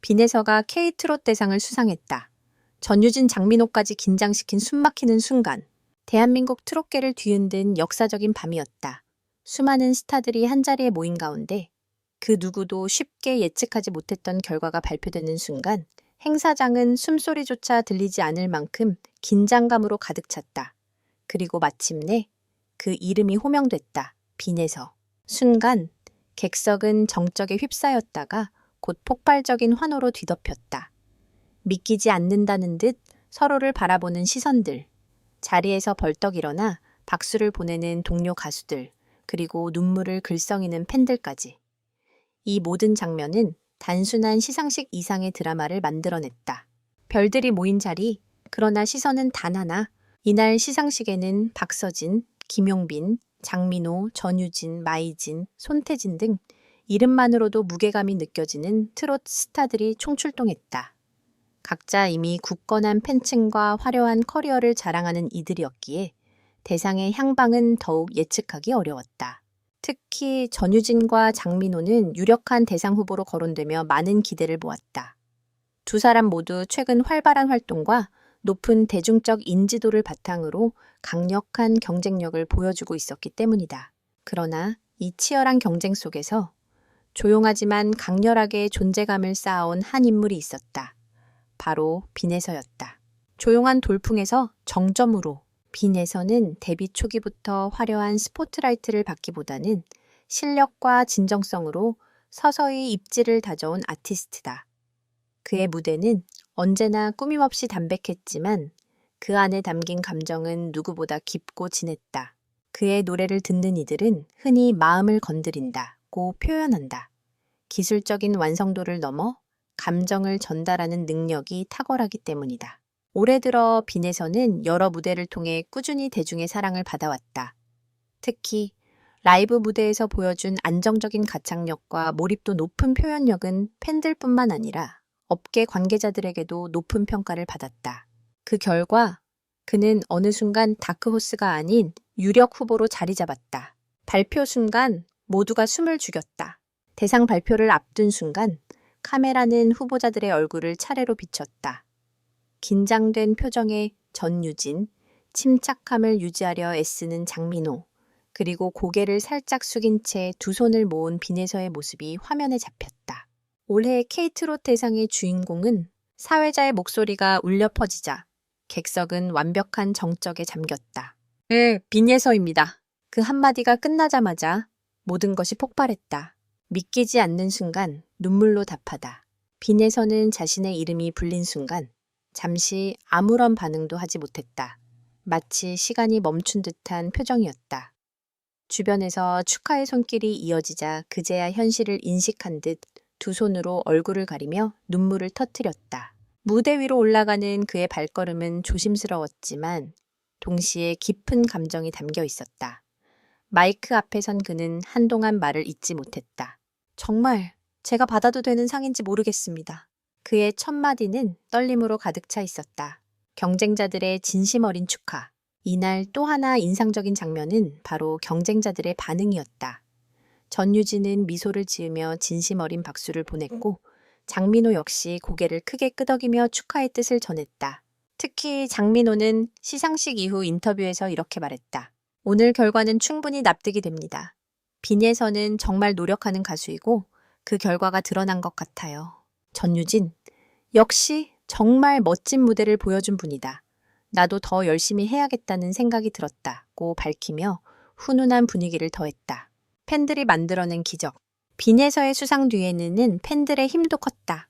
빈에서가 K트롯 대상을 수상했다. 전유진, 장민호까지 긴장시킨 숨막히는 순간. 대한민국 트롯계를 뒤흔든 역사적인 밤이었다. 수많은 스타들이 한자리에 모인 가운데 그 누구도 쉽게 예측하지 못했던 결과가 발표되는 순간 행사장은 숨소리조차 들리지 않을 만큼 긴장감으로 가득 찼다. 그리고 마침내 그 이름이 호명됐다. 빈에서. 순간 객석은 정적에 휩싸였다가 곧 폭발적인 환호로 뒤덮였다. 믿기지 않는다는 듯 서로를 바라보는 시선들. 자리에서 벌떡 일어나 박수를 보내는 동료 가수들, 그리고 눈물을 글썽이는 팬들까지. 이 모든 장면은 단순한 시상식 이상의 드라마를 만들어냈다. 별들이 모인 자리, 그러나 시선은 단 하나. 이날 시상식에는 박서진, 김용빈, 장민호, 전유진, 마이진, 손태진 등 이름만으로도 무게감이 느껴지는 트롯 스타들이 총출동했다. 각자 이미 굳건한 팬층과 화려한 커리어를 자랑하는 이들이었기에 대상의 향방은 더욱 예측하기 어려웠다. 특히 전유진과 장민호는 유력한 대상 후보로 거론되며 많은 기대를 모았다. 두 사람 모두 최근 활발한 활동과 높은 대중적 인지도를 바탕으로 강력한 경쟁력을 보여주고 있었기 때문이다. 그러나 이 치열한 경쟁 속에서 조용하지만 강렬하게 존재감을 쌓아온 한 인물이 있었다. 바로 빈에서였다. 조용한 돌풍에서 정점으로. 빈에서는 데뷔 초기부터 화려한 스포트라이트를 받기보다는 실력과 진정성으로 서서히 입지를 다져온 아티스트다. 그의 무대는 언제나 꾸밈없이 담백했지만 그 안에 담긴 감정은 누구보다 깊고 진했다. 그의 노래를 듣는 이들은 흔히 마음을 건드린다고 표현한다. 기술적인 완성도를 넘어 감정을 전달하는 능력이 탁월하기 때문이다. 올해 들어 빈에서는 여러 무대를 통해 꾸준히 대중의 사랑을 받아왔다. 특히 라이브 무대에서 보여준 안정적인 가창력과 몰입도 높은 표현력은 팬들뿐만 아니라 업계 관계자들에게도 높은 평가를 받았다. 그 결과 그는 어느 순간 다크호스가 아닌 유력 후보로 자리 잡았다. 발표 순간 모두가 숨을 죽였다. 대상 발표를 앞둔 순간 카메라는 후보자들의 얼굴을 차례로 비췄다. 긴장된 표정의 전유진, 침착함을 유지하려 애쓰는 장민호, 그리고 고개를 살짝 숙인 채 두 손을 모은 빈에서의 모습이 화면에 잡혔다. 올해 K트롯 대상의 주인공은 사회자의 목소리가 울려 퍼지자 객석은 완벽한 정적에 잠겼다. 네, 빈에서입니다. 그 한마디가 끝나자마자 모든 것이 폭발했다. 믿기지 않는 순간 눈물로 답하다. 빈에서는 자신의 이름이 불린 순간 잠시 아무런 반응도 하지 못했다. 마치 시간이 멈춘 듯한 표정이었다. 주변에서 축하의 손길이 이어지자 그제야 현실을 인식한 듯 두 손으로 얼굴을 가리며 눈물을 터뜨렸다. 무대 위로 올라가는 그의 발걸음은 조심스러웠지만 동시에 깊은 감정이 담겨 있었다. 마이크 앞에 선 그는 한동안 말을 잇지 못했다. 정말 제가 받아도 되는 상인지 모르겠습니다. 그의 첫 마디는 떨림으로 가득 차 있었다. 경쟁자들의 진심 어린 축하. 이날 또 하나 인상적인 장면은 바로 경쟁자들의 반응이었다. 전유진은 미소를 지으며 진심 어린 박수를 보냈고 장민호 역시 고개를 크게 끄덕이며 축하의 뜻을 전했다. 특히 장민호는 시상식 이후 인터뷰에서 이렇게 말했다. 오늘 결과는 충분히 납득이 됩니다. 빈에서는 정말 노력하는 가수이고 그 결과가 드러난 것 같아요. 전유진, 역시 정말 멋진 무대를 보여준 분이다. 나도 더 열심히 해야겠다는 생각이 들었다고 밝히며 훈훈한 분위기를 더했다. 팬들이 만들어낸 기적. 빈에서의 수상 뒤에는 팬들의 힘도 컸다.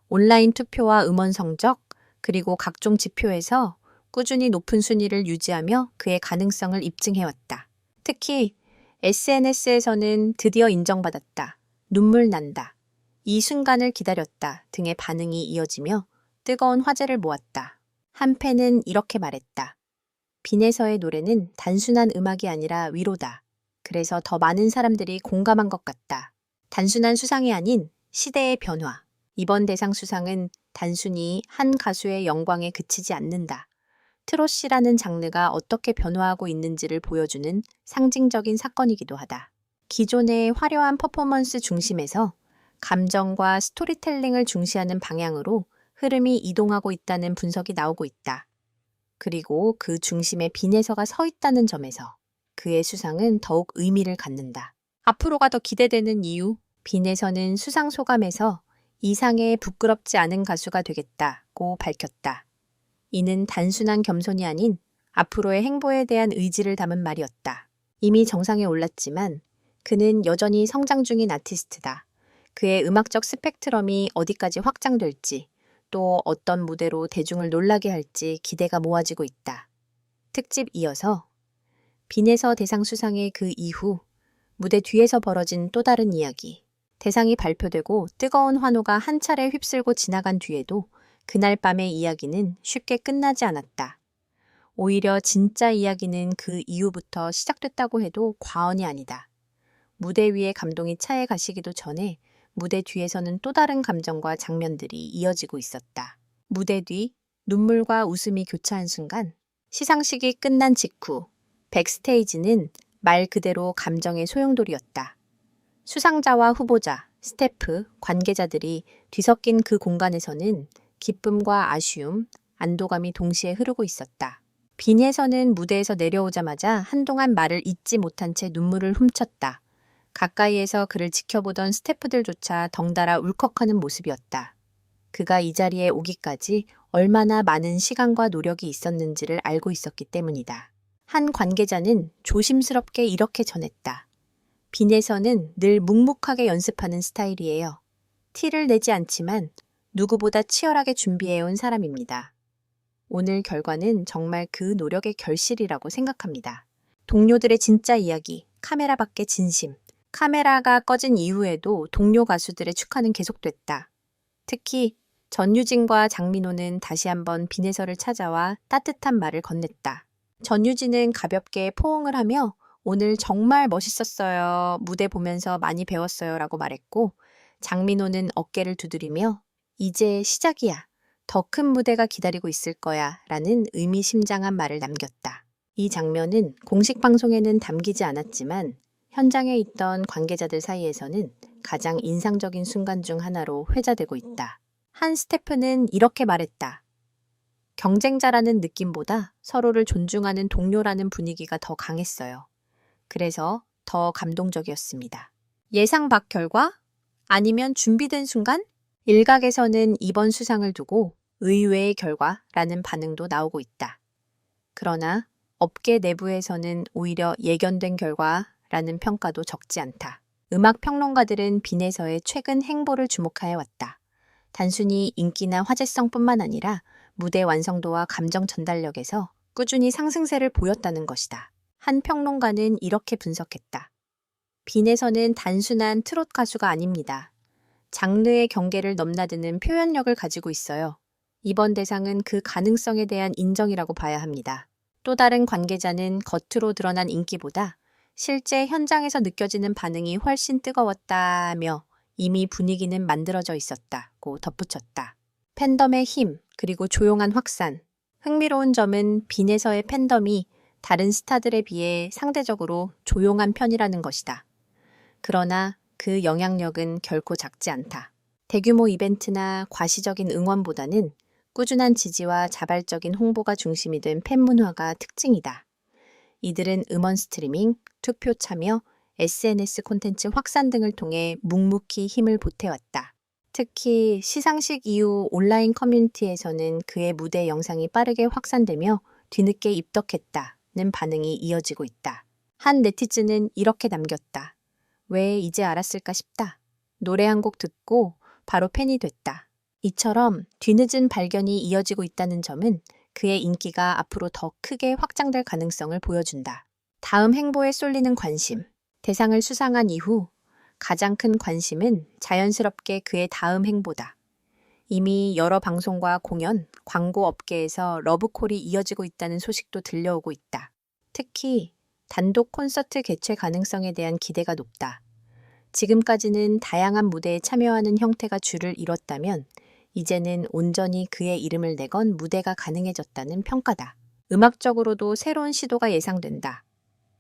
온라인 투표와 음원 성적, 그리고 각종 지표에서 꾸준히 높은 순위를 유지하며 그의 가능성을 입증해왔다. 특히 SNS에서는 드디어 인정받았다. 눈물 난다. 이 순간을 기다렸다 등의 반응이 이어지며 뜨거운 화제를 모았다. 한 팬은 이렇게 말했다. 빈에서의 노래는 단순한 음악이 아니라 위로다. 그래서 더 많은 사람들이 공감한 것 같다. 단순한 수상이 아닌 시대의 변화. 이번 대상 수상은 단순히 한 가수의 영광에 그치지 않는다. 트롯이라는 장르가 어떻게 변화하고 있는지를 보여주는 상징적인 사건이기도 하다. 기존의 화려한 퍼포먼스 중심에서 감정과 스토리텔링을 중시하는 방향으로 흐름이 이동하고 있다는 분석이 나오고 있다. 그리고 그 중심에 빈에서가 서 있다는 점에서 그의 수상은 더욱 의미를 갖는다. 앞으로가 더 기대되는 이유, 빈에서는 수상 소감에서 이상에 부끄럽지 않은 가수가 되겠다고 밝혔다. 이는 단순한 겸손이 아닌 앞으로의 행보에 대한 의지를 담은 말이었다. 이미 정상에 올랐지만 그는 여전히 성장 중인 아티스트다. 그의 음악적 스펙트럼이 어디까지 확장될지, 또 어떤 무대로 대중을 놀라게 할지 기대가 모아지고 있다. 특집 이어서 빈에서 대상 수상의 그 이후 무대 뒤에서 벌어진 또 다른 이야기. 대상이 발표되고 뜨거운 환호가 한 차례 휩쓸고 지나간 뒤에도 그날 밤의 이야기는 쉽게 끝나지 않았다. 오히려 진짜 이야기는 그 이후부터 시작됐다고 해도 과언이 아니다. 무대 위의 감동이 차에 가시기도 전에 무대 뒤에서는 또 다른 감정과 장면들이 이어지고 있었다. 무대 뒤 눈물과 웃음이 교차한 순간, 시상식이 끝난 직후 백스테이지는 말 그대로 감정의 소용돌이였다. 수상자와 후보자, 스태프, 관계자들이 뒤섞인 그 공간에서는 기쁨과 아쉬움, 안도감이 동시에 흐르고 있었다. 빈에서는 무대에서 내려오자마자 한동안 말을 잇지 못한 채 눈물을 훔쳤다. 가까이에서 그를 지켜보던 스태프들조차 덩달아 울컥하는 모습이었다. 그가 이 자리에 오기까지 얼마나 많은 시간과 노력이 있었는지를 알고 있었기 때문이다. 한 관계자는 조심스럽게 이렇게 전했다. 빈에서는 늘 묵묵하게 연습하는 스타일이에요. 티를 내지 않지만 누구보다 치열하게 준비해온 사람입니다. 오늘 결과는 정말 그 노력의 결실이라고 생각합니다. 동료들의 진짜 이야기, 카메라 밖의 진심. 카메라가 꺼진 이후에도 동료 가수들의 축하는 계속됐다. 특히 전유진과 장민호는 다시 한번 빈에서를 찾아와 따뜻한 말을 건넸다. 전유진은 가볍게 포옹을 하며 오늘 정말 멋있었어요. 무대 보면서 많이 배웠어요. 라고 말했고, 장민호는 어깨를 두드리며 이제 시작이야. 더 큰 무대가 기다리고 있을 거야. 라는 의미심장한 말을 남겼다. 이 장면은 공식 방송에는 담기지 않았지만 현장에 있던 관계자들 사이에서는 가장 인상적인 순간 중 하나로 회자되고 있다. 한 스태프는 이렇게 말했다. 경쟁자라는 느낌보다 서로를 존중하는 동료라는 분위기가 더 강했어요. 그래서 더 감동적이었습니다. 예상 밖 결과? 아니면 준비된 순간? 일각에서는 이번 수상을 두고 의외의 결과라는 반응도 나오고 있다. 그러나 업계 내부에서는 오히려 예견된 결과라는 평가도 적지 않다. 음악 평론가들은 빈에서의 최근 행보를 주목해 왔다. 단순히 인기나 화제성뿐만 아니라 무대 완성도와 감정 전달력에서 꾸준히 상승세를 보였다는 것이다. 한 평론가는 이렇게 분석했다. 빈에서는 단순한 트롯 가수가 아닙니다. 장르의 경계를 넘나드는 표현력을 가지고 있어요. 이번 대상은 그 가능성에 대한 인정이라고 봐야 합니다. 또 다른 관계자는 겉으로 드러난 인기보다 실제 현장에서 느껴지는 반응이 훨씬 뜨거웠다며 이미 분위기는 만들어져 있었다고 덧붙였다. 팬덤의 힘, 그리고 조용한 확산. 흥미로운 점은 빈에서의 팬덤이 다른 스타들에 비해 상대적으로 조용한 편이라는 것이다. 그러나 그 영향력은 결코 작지 않다. 대규모 이벤트나 과시적인 응원보다는 꾸준한 지지와 자발적인 홍보가 중심이 된 팬 문화가 특징이다. 이들은 음원 스트리밍, 투표 참여, SNS 콘텐츠 확산 등을 통해 묵묵히 힘을 보태왔다. 특히 시상식 이후 온라인 커뮤니티에서는 그의 무대 영상이 빠르게 확산되며 뒤늦게 입덕했다는 반응이 이어지고 있다. 한 네티즌은 이렇게 남겼다. 왜 이제 알았을까 싶다. 노래 한 곡 듣고 바로 팬이 됐다. 이처럼 뒤늦은 발견이 이어지고 있다는 점은 그의 인기가 앞으로 더 크게 확장될 가능성을 보여준다. 다음 행보에 쏠리는 관심. 대상을 수상한 이후 가장 큰 관심은 자연스럽게 그의 다음 행보다. 이미 여러 방송과 공연, 광고 업계에서 러브콜이 이어지고 있다는 소식도 들려오고 있다. 특히 단독 콘서트 개최 가능성에 대한 기대가 높다. 지금까지는 다양한 무대에 참여하는 형태가 주를 이뤘다면 이제는 온전히 그의 이름을 내건 무대가 가능해졌다는 평가다. 음악적으로도 새로운 시도가 예상된다.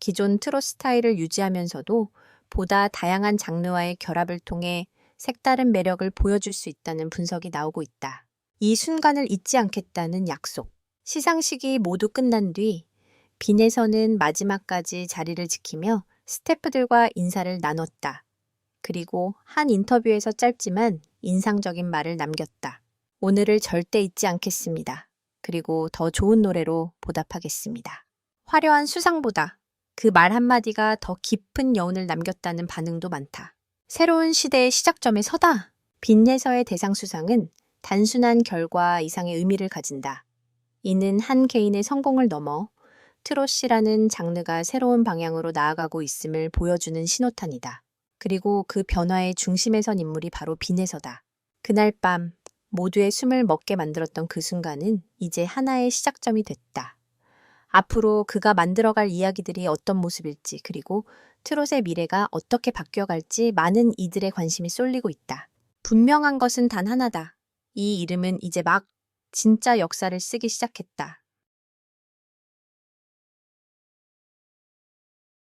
기존 트롯 스타일을 유지하면서도 보다 다양한 장르와의 결합을 통해 색다른 매력을 보여줄 수 있다는 분석이 나오고 있다. 이 순간을 잊지 않겠다는 약속. 시상식이 모두 끝난 뒤 빈에서는 마지막까지 자리를 지키며 스태프들과 인사를 나눴다. 그리고 한 인터뷰에서 짧지만 인상적인 말을 남겼다. 오늘을 절대 잊지 않겠습니다. 그리고 더 좋은 노래로 보답하겠습니다. 화려한 수상보다 그 말 한마디가 더 깊은 여운을 남겼다는 반응도 많다. 새로운 시대의 시작점에 서다. 빈에서의 대상 수상은 단순한 결과 이상의 의미를 가진다. 이는 한 개인의 성공을 넘어 트롯이라는 장르가 새로운 방향으로 나아가고 있음을 보여주는 신호탄이다. 그리고 그 변화의 중심에 선 인물이 바로 빈에서다. 그날 밤 모두의 숨을 멎게 만들었던 그 순간은 이제 하나의 시작점이 됐다. 앞으로 그가 만들어갈 이야기들이 어떤 모습일지, 그리고 트롯의 미래가 어떻게 바뀌어갈지 많은 이들의 관심이 쏠리고 있다. 분명한 것은 단 하나다. 이 이름은 이제 막 진짜 역사를 쓰기 시작했다.